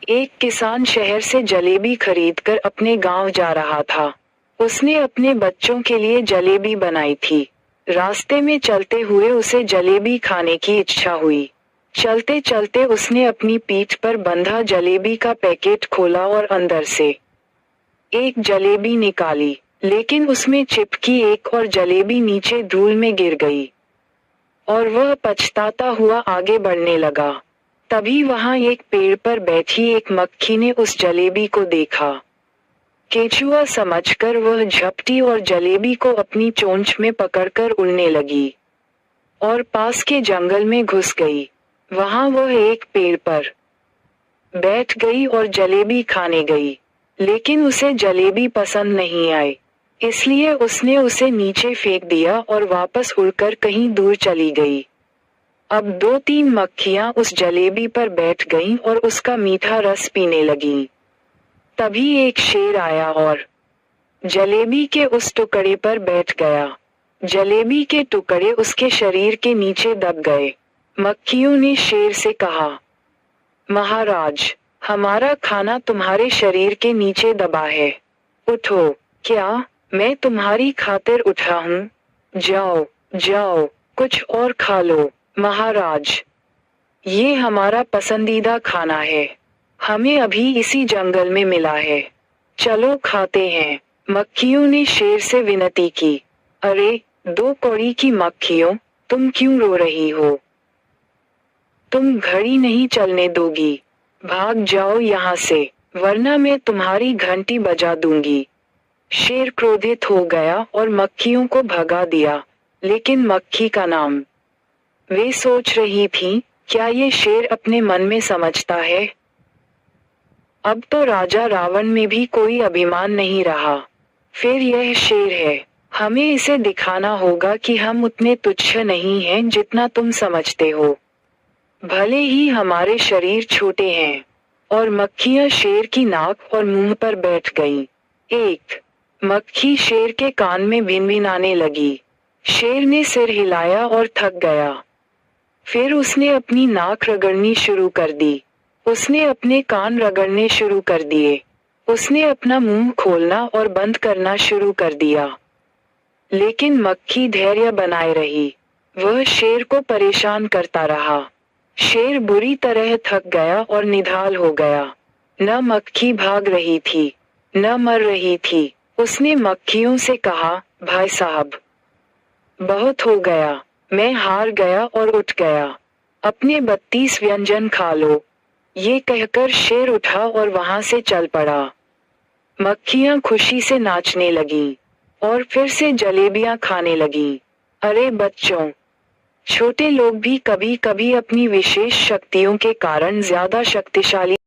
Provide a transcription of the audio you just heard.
एक किसान शहर से जलेबी खरीदकर अपने गांव जा रहा था। उसने अपने बच्चों के लिए जलेबी बनाई थी। रास्ते में चलते हुए उसे जलेबी खाने की इच्छा हुई। चलते चलते उसने अपनी पीठ पर बंधा जलेबी का पैकेट खोला और अंदर से एक जलेबी निकाली, लेकिन उसमें चिपकी एक और जलेबी नीचे धूल में गिर गई और वह पछताता हुआ आगे बढ़ने लगा। तभी वहां एक पेड़ पर बैठी एक मक्खी ने उस जलेबी को देखा। केचुआ समझकर वह झपटी और जलेबी को अपनी चोंच में पकड़कर उड़ने लगी और पास के जंगल में घुस गई। वहां वह एक पेड़ पर बैठ गई और जलेबी खाने गई, लेकिन उसे जलेबी पसंद नहीं आई, इसलिए उसने उसे नीचे फेंक दिया और वापस उड़कर कहीं दूर चली गई। अब 2-3 मक्खियां उस जलेबी पर बैठ गईं और उसका मीठा रस पीने लगीं। तभी एक शेर आया और जलेबी के उस टुकड़े पर बैठ गया। जलेबी के टुकड़े उसके शरीर के नीचे दब गए। मक्खियों ने शेर से कहा, महाराज, हमारा खाना तुम्हारे शरीर के नीचे दबा है। उठो। क्या? मैं तुम्हारी खातिर उठा हूँ। जाओ जाओ, कुछ और खा लो महाराज। ये हमारा पसंदीदा खाना है। हमें अभी इसी जंगल में मिला है। चलो खाते हैं। मक्खियों ने शेर से विनती की। अरे 2 कौड़ी की मक्खियों, तुम क्यों रो रही हो? तुम घड़ी नहीं चलने दोगी। भाग जाओ यहाँ से, वरना मैं तुम्हारी घंटी बजा दूंगी। शेर क्रोधित हो गया और मक्खियों को भगा दिया, लेकिन मक्खी का नाम वे सोच रही थीं, क्या ये शेर अपने मन में समझता है? अब तो राजा रावण में भी कोई अभिमान नहीं रहा। फिर यह शेर है। हमें इसे दिखाना होगा कि हम उतने तुच्छ नहीं हैं जितना तुम समझते हो। भले ही हमारे शरीर छोटे हैं। और मक्खियां शेर की नाक और मुंह पर बैठ गईं। एक मक्खी शेर के कान में भिनभिनाने लगी। शेर ने सिर हिलाया और थक गया। फिर उसने अपनी नाक रगड़नी शुरू कर दी। उसने अपने कान रगड़ने शुरू कर दिए। उसने अपना मुंह खोलना और बंद करना शुरू कर दिया। लेकिन मक्खी धैर्य बनाए रही। वह शेर को परेशान करता रहा। शेर बुरी तरह थक गया और निढाल हो गया। न मक्खी भाग रही थी, न मर रही थी। उसने मक्खियों से कहा, भाई साहब, बहुत हो गया। मैं हार गया और उठ गया। अपने 32 व्यंजन खा लो। ये कहकर शेर उठा और वहां से चल पड़ा। मक्खियां खुशी से नाचने लगीं और फिर से जलेबियां खाने लगीं। अरे बच्चों, छोटे लोग भी कभी कभी अपनी विशेष शक्तियों के कारण ज्यादा शक्तिशाली